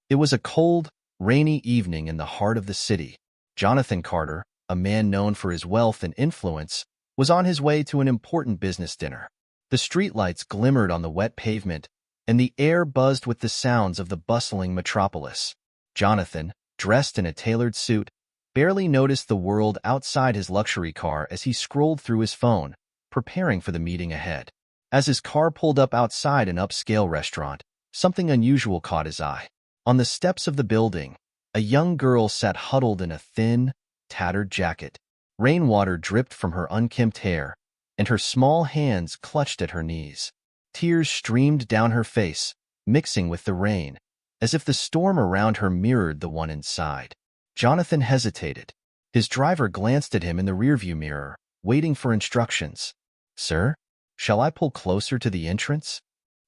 It was a cold, rainy evening in the heart of the city. Jonathan Carter, a man known for his wealth and influence, was on his way to an important business dinner. The streetlights glimmered on the wet pavement, and the air buzzed with the sounds of the bustling metropolis. Jonathan, dressed in a tailored suit, barely noticed the world outside his luxury car as he scrolled through his phone, preparing for the meeting ahead. As his car pulled up outside an upscale restaurant, something unusual caught his eye. On the steps of the building, a young girl sat huddled in a thin, tattered jacket. Rainwater dripped from her unkempt hair, and her small hands clutched at her knees. Tears streamed down her face, mixing with the rain, as if the storm around her mirrored the one inside. Jonathan hesitated. His driver glanced at him in the rearview mirror, waiting for instructions. "Sir, shall I pull closer to the entrance?"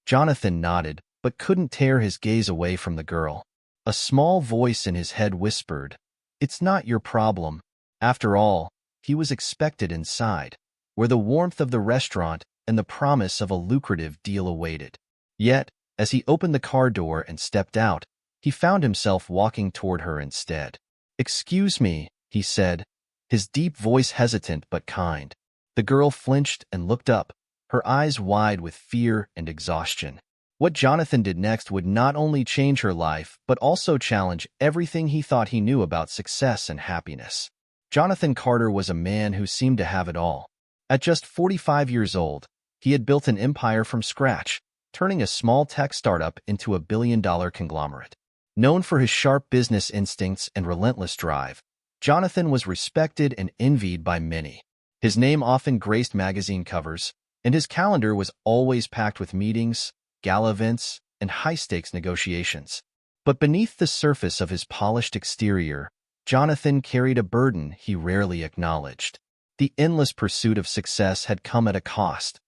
Jonathan nodded, but couldn't tear his gaze away from the girl. A small voice in his head whispered, "It's not your problem." After all, he was expected inside, where the warmth of the restaurant and the promise of a lucrative deal awaited. Yet, as he opened the car door and stepped out, he found himself walking toward her instead. "Excuse me," he said, his deep voice hesitant but kind. The girl flinched and looked up, her eyes wide with fear and exhaustion. What Jonathan did next would not only change her life, but also challenge everything he thought he knew about success and happiness. Jonathan Carter was a man who seemed to have it all. At just 45 years old, he had built an empire from scratch, turning a small tech startup into a billion-dollar conglomerate. Known for his sharp business instincts and relentless drive, Jonathan was respected and envied by many. His name often graced magazine covers, and his calendar was always packed with meetings, gala events, and high-stakes negotiations. But beneath the surface of his polished exterior, Jonathan carried a burden he rarely acknowledged. The endless pursuit of success had come at a cost.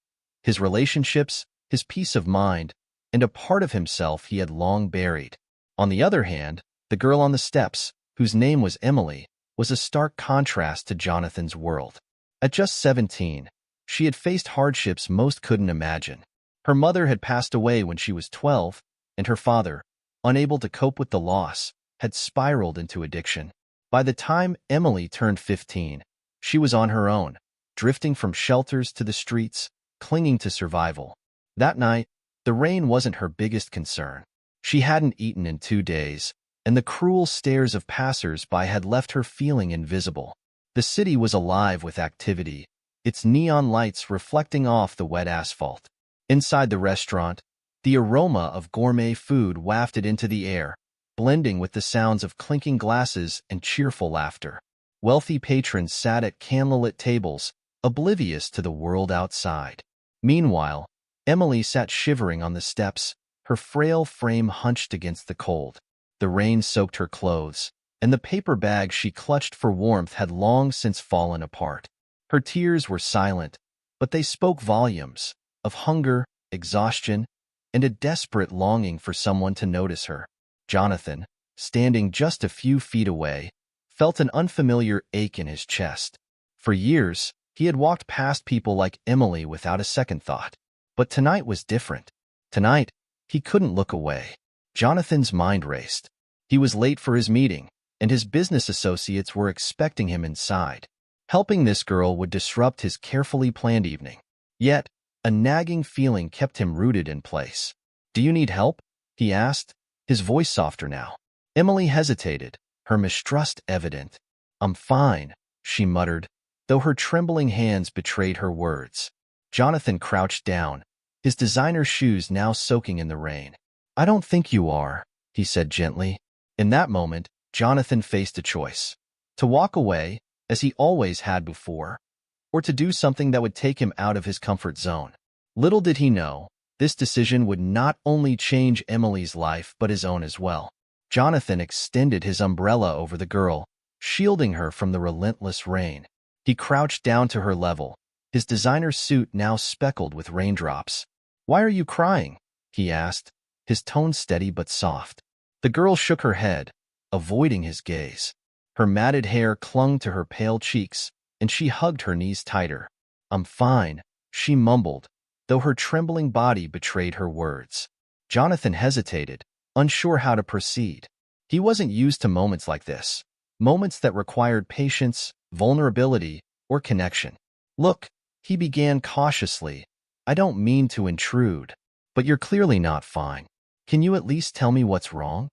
His relationships, his peace of mind, and a part of himself he had long buried. On the other hand, the girl on the steps, whose name was Emily, was a stark contrast to Jonathan's world. At just 17, she had faced hardships most couldn't imagine. Her mother had passed away when she was 12, and her father, unable to cope with the loss, had spiraled into addiction. By the time Emily turned 15, she was on her own, drifting from shelters to the streets, clinging to survival. That night, the rain wasn't her biggest concern. She hadn't eaten in 2 days, and the cruel stares of passers-by had left her feeling invisible. The city was alive with activity, its neon lights reflecting off the wet asphalt. Inside the restaurant, the aroma of gourmet food wafted into the air, blending with the sounds of clinking glasses and cheerful laughter. Wealthy patrons sat at candlelit tables, oblivious to the world outside. Meanwhile, Emily sat shivering on the steps, her frail frame hunched against the cold. The rain soaked her clothes, and the paper bag she clutched for warmth had long since fallen apart. Her tears were silent, but they spoke volumes of hunger, exhaustion, and a desperate longing for someone to notice her. Jonathan, standing just a few feet away, felt an unfamiliar ache in his chest. For years, he had walked past people like Emily without a second thought. But tonight was different. Tonight, he couldn't look away. Jonathan's mind raced. He was late for his meeting, and his business associates were expecting him inside. Helping this girl would disrupt his carefully planned evening. Yet, a nagging feeling kept him rooted in place. "Do you need help?" he asked, his voice softer now. Emily hesitated, her mistrust evident. "I'm fine," she muttered, though her trembling hands betrayed her words. Jonathan crouched down, his designer shoes now soaking in the rain. "I don't think you are," he said gently. In that moment, Jonathan faced a choice. To walk away, as he always had before, or to do something that would take him out of his comfort zone. Little did he know, this decision would not only change Emily's life but his own as well. Jonathan extended his umbrella over the girl, shielding her from the relentless rain. He crouched down to her level, his designer suit now speckled with raindrops. "Why are you crying?" he asked, his tone steady but soft. The girl shook her head, avoiding his gaze. Her matted hair clung to her pale cheeks, and she hugged her knees tighter. "I'm fine," she mumbled, though her trembling body betrayed her words. Jonathan hesitated, unsure how to proceed. He wasn't used to moments like this, moments that required patience, vulnerability, or connection. Look, he began cautiously. I don't mean to intrude, but you're clearly not fine. Can you at least tell me what's wrong?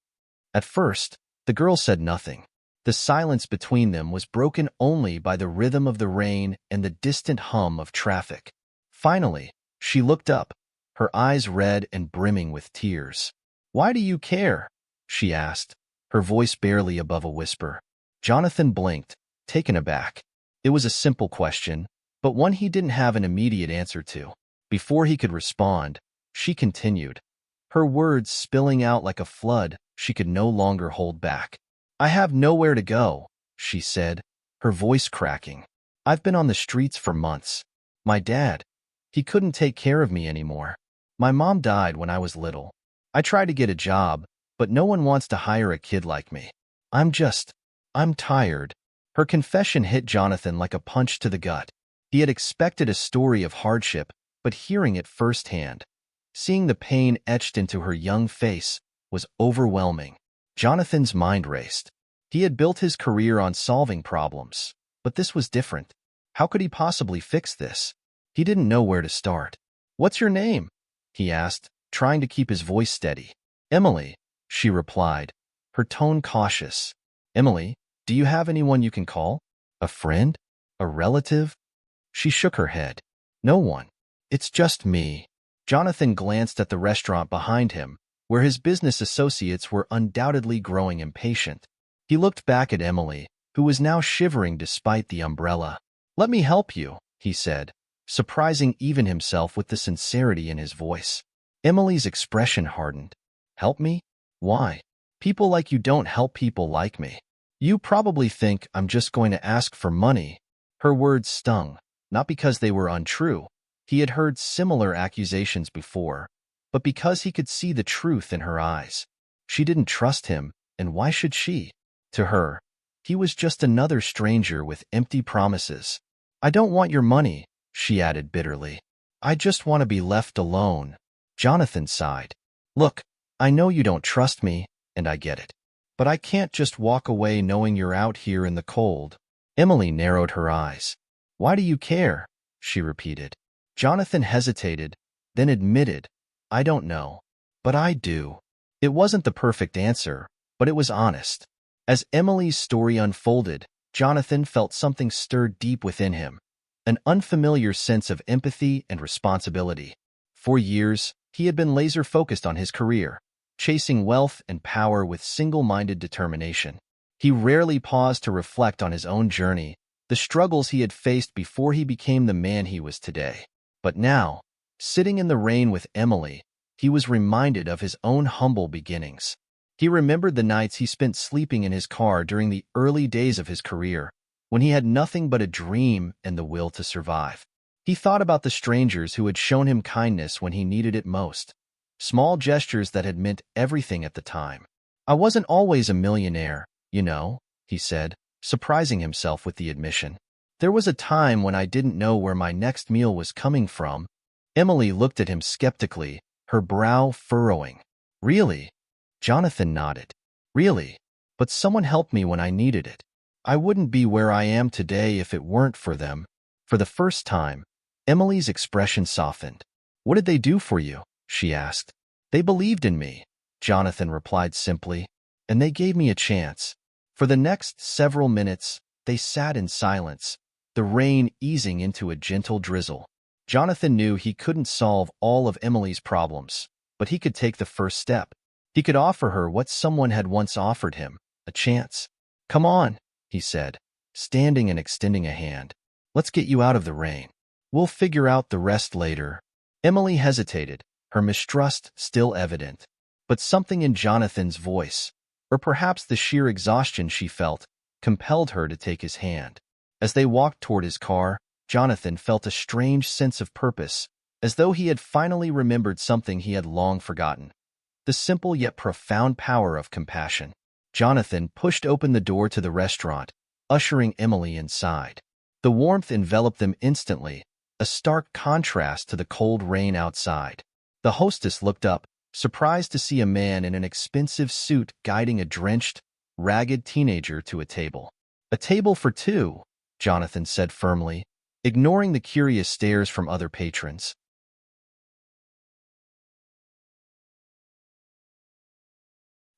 At first, the girl said nothing. The silence between them was broken only by the rhythm of the rain and the distant hum of traffic. Finally, she looked up, her eyes red and brimming with tears. "Why do you care?" she asked, her voice barely above a whisper. Jonathan blinked, taken aback. It was a simple question, but one he didn't have an immediate answer to. Before he could respond, she continued, her words spilling out like a flood she could no longer hold back. "I have nowhere to go," she said, her voice cracking. "I've been on the streets for months. My dad, he couldn't take care of me anymore. My mom died when I was little. I tried to get a job, but no one wants to hire a kid like me. I'm tired." Her confession hit Jonathan like a punch to the gut. He had expected a story of hardship, but hearing it firsthand, seeing the pain etched into her young face, was overwhelming. Jonathan's mind raced. He had built his career on solving problems, but this was different. How could he possibly fix this? He didn't know where to start. "What's your name?" he asked, trying to keep his voice steady. "Emily," she replied, her tone cautious. "Emily, do you have anyone you can call? A friend? A relative?" She shook her head. "No one. It's just me." Jonathan glanced at the restaurant behind him, where his business associates were undoubtedly growing impatient. He looked back at Emily, who was now shivering despite the umbrella. "Let me help you," he said, surprising even himself with the sincerity in his voice. Emily's expression hardened. "Help me? Why? People like you don't help people like me. You probably think I'm just going to ask for money." Her words stung, not because they were untrue. He had heard similar accusations before, but because he could see the truth in her eyes. She didn't trust him, and why should she? To her, he was just another stranger with empty promises. "I don't want your money," she added bitterly. "I just want to be left alone." Jonathan sighed. "Look, I know you don't trust me, and I get it. But I can't just walk away knowing you're out here in the cold." Emily narrowed her eyes. "Why do you care?" she repeated. Jonathan hesitated, then admitted, "I don't know. But I do." It wasn't the perfect answer, but it was honest. As Emily's story unfolded, Jonathan felt something stir deep within him, an unfamiliar sense of empathy and responsibility. For years, he had been laser-focused on his career, chasing wealth and power with single-minded determination. He rarely paused to reflect on his own journey, the struggles he had faced before he became the man he was today. But now, sitting in the rain with Emily, he was reminded of his own humble beginnings. He remembered the nights he spent sleeping in his car during the early days of his career, when he had nothing but a dream and the will to survive. He thought about the strangers who had shown him kindness when he needed it most, small gestures that had meant everything at the time. "I wasn't always a millionaire, you know," he said, surprising himself with the admission. "There was a time when I didn't know where my next meal was coming from." Emily looked at him skeptically, her brow furrowing. "Really?" Jonathan nodded. "Really. But someone helped me when I needed it. I wouldn't be where I am today if it weren't for them." For the first time, Emily's expression softened. "What did they do for you?" she asked. "They believed in me," Jonathan replied simply, "and they gave me a chance." For the next several minutes, they sat in silence, the rain easing into a gentle drizzle. Jonathan knew he couldn't solve all of Emily's problems, but he could take the first step. He could offer her what someone had once offered him, a chance. "Come on," he said, standing and extending a hand. "Let's get you out of the rain. We'll figure out the rest later." Emily hesitated, her mistrust still evident. But something in Jonathan's voice, or perhaps the sheer exhaustion she felt, compelled her to take his hand. As they walked toward his car, Jonathan felt a strange sense of purpose, as though he had finally remembered something he had long forgotten. The simple yet profound power of compassion. Jonathan pushed open the door to the restaurant, ushering Emily inside. The warmth enveloped them instantly, a stark contrast to the cold rain outside. The hostess looked up, surprised to see a man in an expensive suit guiding a drenched, ragged teenager to a table. "A table for two," Jonathan said firmly, ignoring the curious stares from other patrons.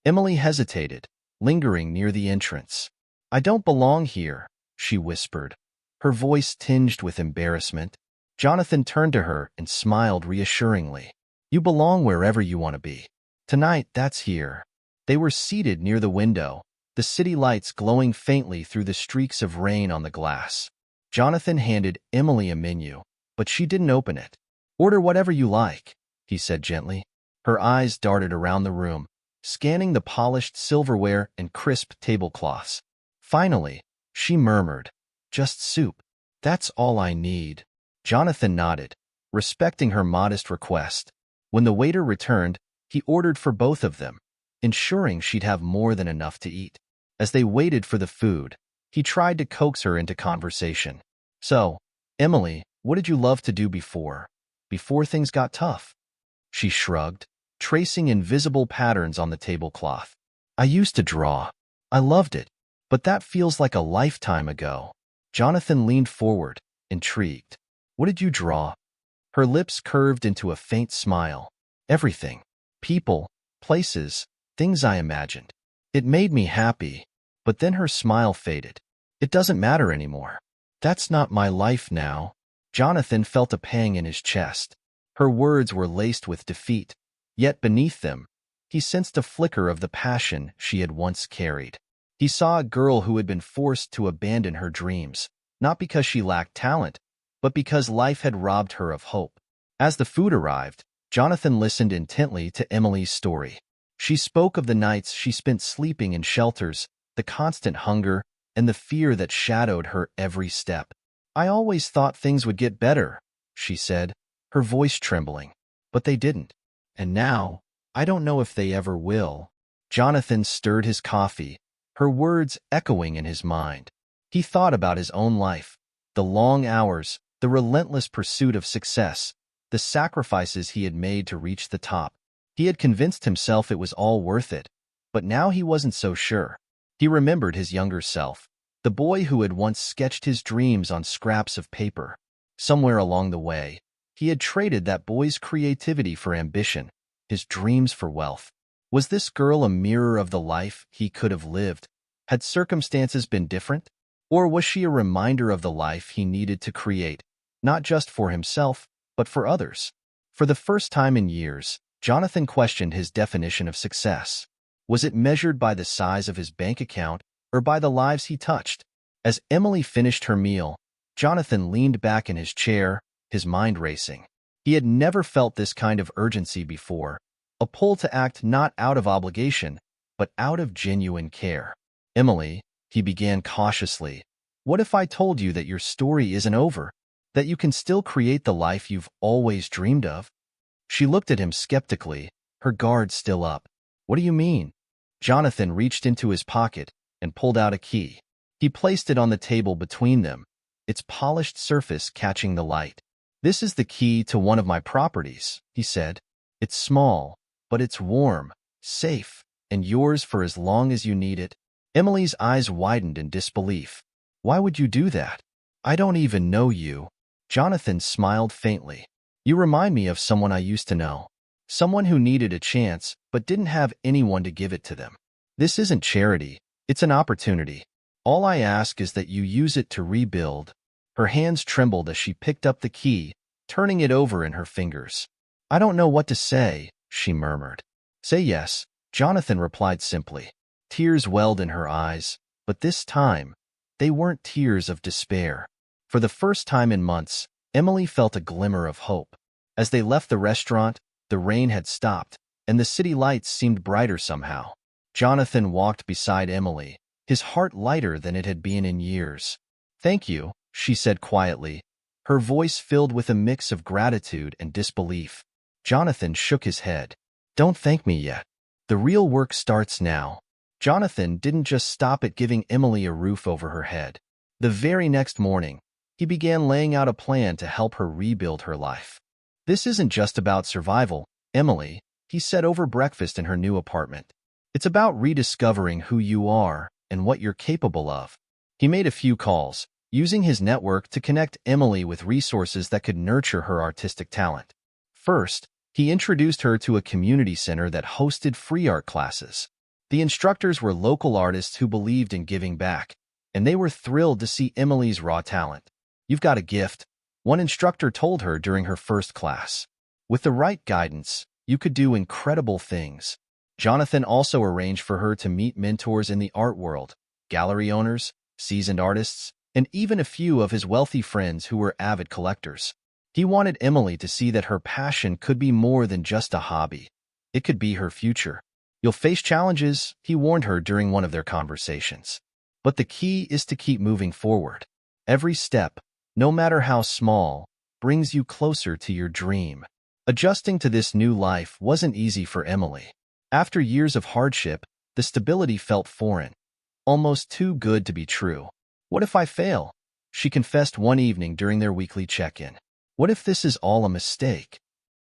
Emily hesitated, lingering near the entrance. "I don't belong here," she whispered, her voice tinged with embarrassment. Jonathan turned to her and smiled reassuringly. "You belong wherever you want to be. Tonight, that's here." They were seated near the window, the city lights glowing faintly through the streaks of rain on the glass. Jonathan handed Emily a menu, but she didn't open it. "Order whatever you like," he said gently. Her eyes darted around the room, scanning the polished silverware and crisp tablecloths. Finally, she murmured, "Just soup. That's all I need." Jonathan nodded, respecting her modest request. When the waiter returned, he ordered for both of them, ensuring she'd have more than enough to eat. As they waited for the food, he tried to coax her into conversation. "So, Emily, what did you love to do before things got tough?" She shrugged, tracing invisible patterns on the tablecloth. "I used to draw. I loved it, but that feels like a lifetime ago." Jonathan leaned forward, intrigued. "What did you draw?" Her lips curved into a faint smile. "Everything. People, places, things I imagined. It made me happy." But then her smile faded. "It doesn't matter anymore. That's not my life now." Jonathan felt a pang in his chest. Her words were laced with defeat, yet beneath them, he sensed a flicker of the passion she had once carried. He saw a girl who had been forced to abandon her dreams, not because she lacked talent, but because life had robbed her of hope. As the food arrived, Jonathan listened intently to Emily's story. She spoke of the nights she spent sleeping in shelters, the constant hunger, and the fear that shadowed her every step. "I always thought things would get better," she said, her voice trembling. "But they didn't. And now, I don't know if they ever will." Jonathan stirred his coffee, her words echoing in his mind. He thought about his own life, the long hours, the relentless pursuit of success, the sacrifices he had made to reach the top. He had convinced himself it was all worth it, but now he wasn't so sure. He remembered his younger self, the boy who had once sketched his dreams on scraps of paper. Somewhere along the way, he had traded that boy's creativity for ambition, his dreams for wealth. Was this girl a mirror of the life he could have lived? Had circumstances been different? Or was she a reminder of the life he needed to create, not just for himself, but for others? For the first time in years, Jonathan questioned his definition of success. Was it measured by the size of his bank account or by the lives he touched? As Emily finished her meal, Jonathan leaned back in his chair, his mind racing. He had never felt this kind of urgency before, a pull to act not out of obligation, but out of genuine care. "Emily," he began cautiously, "what if I told you that your story isn't over, that you can still create the life you've always dreamed of?" She looked at him skeptically, her guard still up. "What do you mean?" Jonathan reached into his pocket and pulled out a key. He placed it on the table between them, its polished surface catching the light. "This is the key to one of my properties," he said. "It's small, but it's warm, safe, and yours for as long as you need it." Emily's eyes widened in disbelief. "Why would you do that? I don't even know you." Jonathan smiled faintly. "You remind me of someone I used to know. Someone who needed a chance but didn't have anyone to give it to them. This isn't charity, it's an opportunity. All I ask is that you use it to rebuild." Her hands trembled as she picked up the key, turning it over in her fingers. "I don't know what to say," she murmured. "Say yes," Jonathan replied simply. Tears welled in her eyes, but this time, they weren't tears of despair. For the first time in months, Emily felt a glimmer of hope. As they left the restaurant, the rain had stopped, and the city lights seemed brighter somehow. Jonathan walked beside Emily, his heart lighter than it had been in years. "Thank you," she said quietly, her voice filled with a mix of gratitude and disbelief. Jonathan shook his head. "Don't thank me yet. The real work starts now." Jonathan didn't just stop at giving Emily a roof over her head. The very next morning, he began laying out a plan to help her rebuild her life. "This isn't just about survival, Emily," he said over breakfast in her new apartment. It's about rediscovering who you are and what you're capable of. He made a few calls, using his network to connect Emily with resources that could nurture her artistic talent. First, he introduced her to a community center that hosted free art classes. The instructors were local artists who believed in giving back, and they were thrilled to see Emily's raw talent. "You've got a gift," one instructor told her during her first class. "With the right guidance, you could do incredible things." Jonathan also arranged for her to meet mentors in the art world, gallery owners, seasoned artists, and even a few of his wealthy friends who were avid collectors. He wanted Emily to see that her passion could be more than just a hobby. It could be her future. "You'll face challenges," he warned her during one of their conversations. "But the key is to keep moving forward. Every step, no matter how small, brings you closer to your dream." Adjusting to this new life wasn't easy for Emily. After years of hardship, the stability felt foreign, almost too good to be true. "What if I fail?" she confessed one evening during their weekly check-in. "What if this is all a mistake?"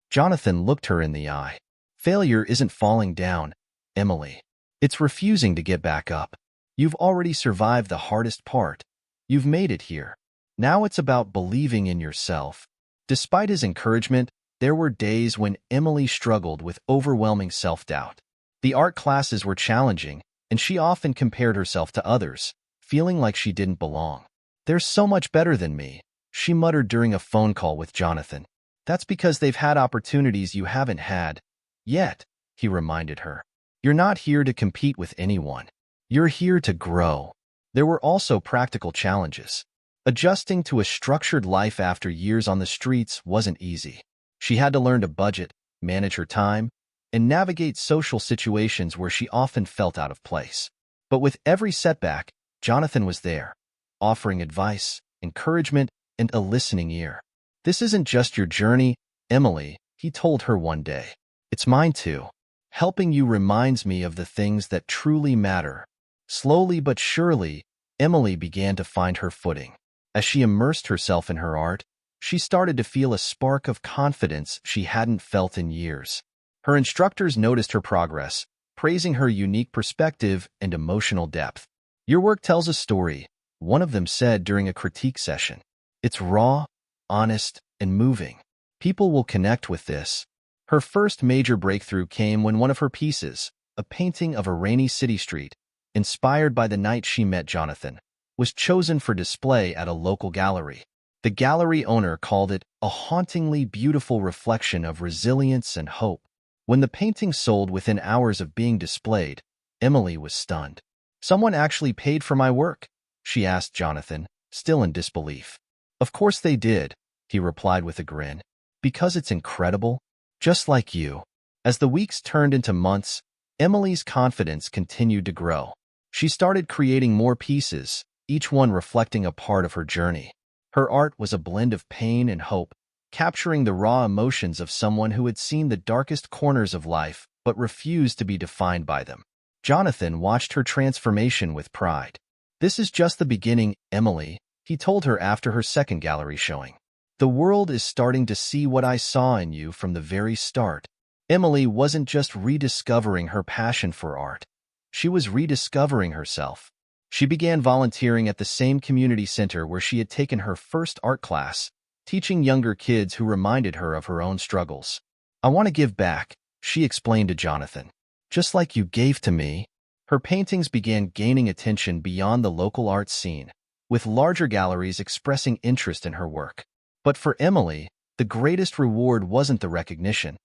Jonathan looked her in the eye. "Failure isn't falling down, Emily. It's refusing to get back up. You've already survived the hardest part. You've made it here. Now it's about believing in yourself." Despite his encouragement, there were days when Emily struggled with overwhelming self-doubt. The art classes were challenging, and she often compared herself to others, feeling like she didn't belong. "They're so much better than me," she muttered during a phone call with Jonathan. "That's because they've had opportunities you haven't had yet," he reminded her. "You're not here to compete with anyone. You're here to grow." There were also practical challenges. Adjusting to a structured life after years on the streets wasn't easy. She had to learn to budget, manage her time, and navigate social situations where she often felt out of place. But with every setback, Jonathan was there, offering advice, encouragement, and a listening ear. "This isn't just your journey, Emily," he told her one day. "It's mine too. Helping you reminds me of the things that truly matter." Slowly but surely, Emily began to find her footing. As she immersed herself in her art, she started to feel a spark of confidence she hadn't felt in years. Her instructors noticed her progress, praising her unique perspective and emotional depth. "Your work tells a story," one of them said during a critique session. "It's raw, honest, and moving. People will connect with this." Her first major breakthrough came when one of her pieces, a painting of a rainy city street, inspired by the night she met Jonathan, was chosen for display at a local gallery. The gallery owner called it a hauntingly beautiful reflection of resilience and hope. When the painting sold within hours of being displayed, Emily was stunned. "Someone actually paid for my work?" she asked Jonathan, still in disbelief. "Of course they did," he replied with a grin. "Because it's incredible, just like you." As the weeks turned into months, Emily's confidence continued to grow. She started creating more pieces, each one reflecting a part of her journey. Her art was a blend of pain and hope, capturing the raw emotions of someone who had seen the darkest corners of life but refused to be defined by them. Jonathan watched her transformation with pride. "This is just the beginning, Emily," he told her after her second gallery showing. "The world is starting to see what I saw in you from the very start." Emily wasn't just rediscovering her passion for art. She was rediscovering herself. She began volunteering at the same community center where she had taken her first art class, teaching younger kids who reminded her of her own struggles. "I want to give back," she explained to Jonathan. "Just like you gave to me." Her paintings began gaining attention beyond the local art scene, with larger galleries expressing interest in her work. But for Emily, the greatest reward wasn't the recognition.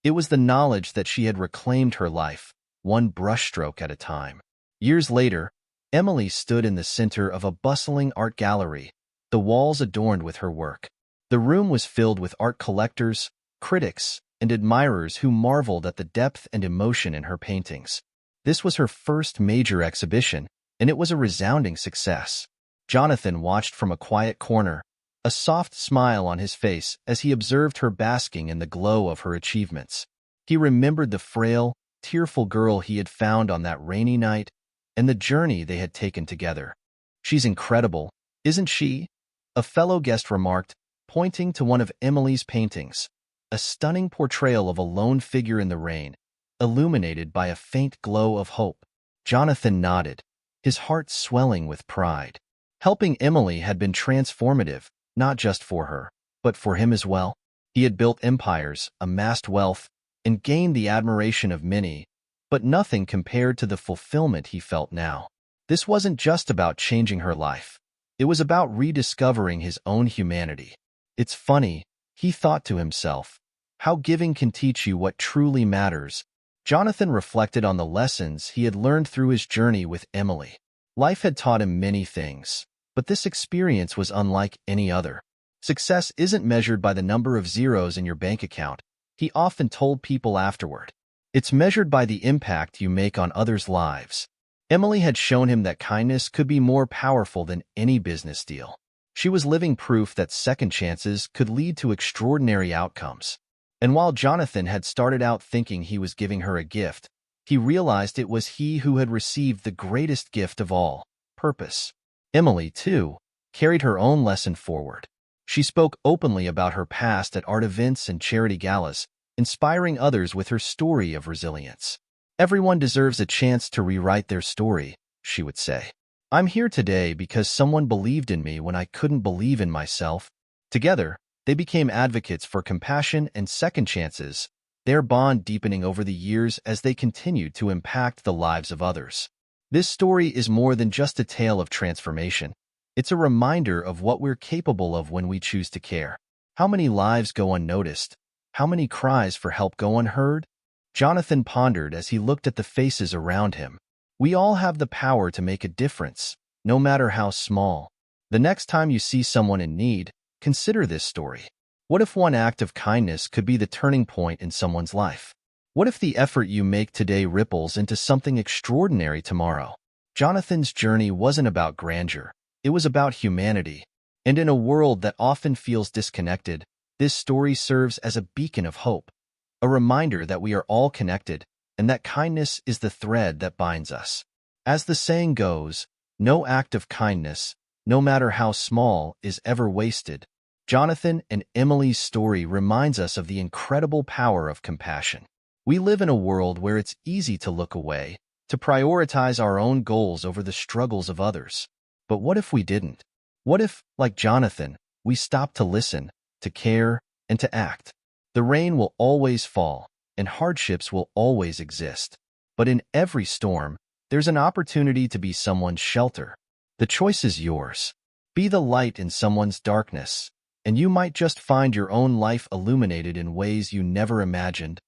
It was the knowledge that she had reclaimed her life, one brushstroke at a time. Years later, Emily stood in the center of a bustling art gallery, the walls adorned with her work. The room was filled with art collectors, critics, and admirers who marveled at the depth and emotion in her paintings. This was her first major exhibition, and it was a resounding success. Jonathan watched from a quiet corner, a soft smile on his face as he observed her basking in the glow of her achievements. He remembered the frail, tearful girl he had found on that rainy night and the journey they had taken together. "She's incredible, isn't she?" a fellow guest remarked, pointing to one of Emily's paintings. a stunning portrayal of a lone figure in the rain, illuminated by a faint glow of hope. Jonathan nodded, his heart swelling with pride. Helping Emily had been transformative, not just for her, but for him as well. He had built empires, amassed wealth, and gained the admiration of many, but nothing compared to the fulfillment he felt now. This wasn't just about changing her life. It was about rediscovering his own humanity. It's funny, he thought to himself, how giving can teach you what truly matters. Jonathan reflected on the lessons he had learned through his journey with Emily. Life had taught him many things, but this experience was unlike any other. Success isn't measured by the number of zeros in your bank account, he often told people afterward. It's measured by the impact you make on others' lives. Emily had shown him that kindness could be more powerful than any business deal. She was living proof that second chances could lead to extraordinary outcomes. And while Jonathan had started out thinking he was giving her a gift, he realized it was he who had received the greatest gift of all, purpose. Emily, too, carried her own lesson forward. She spoke openly about her past at art events and charity galas, inspiring others with her story of resilience. Everyone deserves a chance to rewrite their story, she would say. I'm here today because someone believed in me when I couldn't believe in myself. Together, they became advocates for compassion and second chances, their bond deepening over the years as they continued to impact the lives of others. This story is more than just a tale of transformation. It's a reminder of what we're capable of when we choose to care. How many lives go unnoticed? How many cries for help go unheard? Jonathan pondered as he looked at the faces around him. We all have the power to make a difference, no matter how small. The next time you see someone in need, consider this story. What if one act of kindness could be the turning point in someone's life? What if the effort you make today ripples into something extraordinary tomorrow? Jonathan's journey wasn't about grandeur. It was about humanity. And in a world that often feels disconnected, this story serves as a beacon of hope, a reminder that we are all connected and that kindness is the thread that binds us. As the saying goes, no act of kindness, no matter how small, is ever wasted. Jonathan and Emily's story reminds us of the incredible power of compassion. We live in a world where it's easy to look away, to prioritize our own goals over the struggles of others. But what if we didn't? What if, like Jonathan, we stopped to listen, to care, and to act? The rain will always fall, and hardships will always exist. But in every storm, there's an opportunity to be someone's shelter. The choice is yours. Be the light in someone's darkness, and you might just find your own life illuminated in ways you never imagined.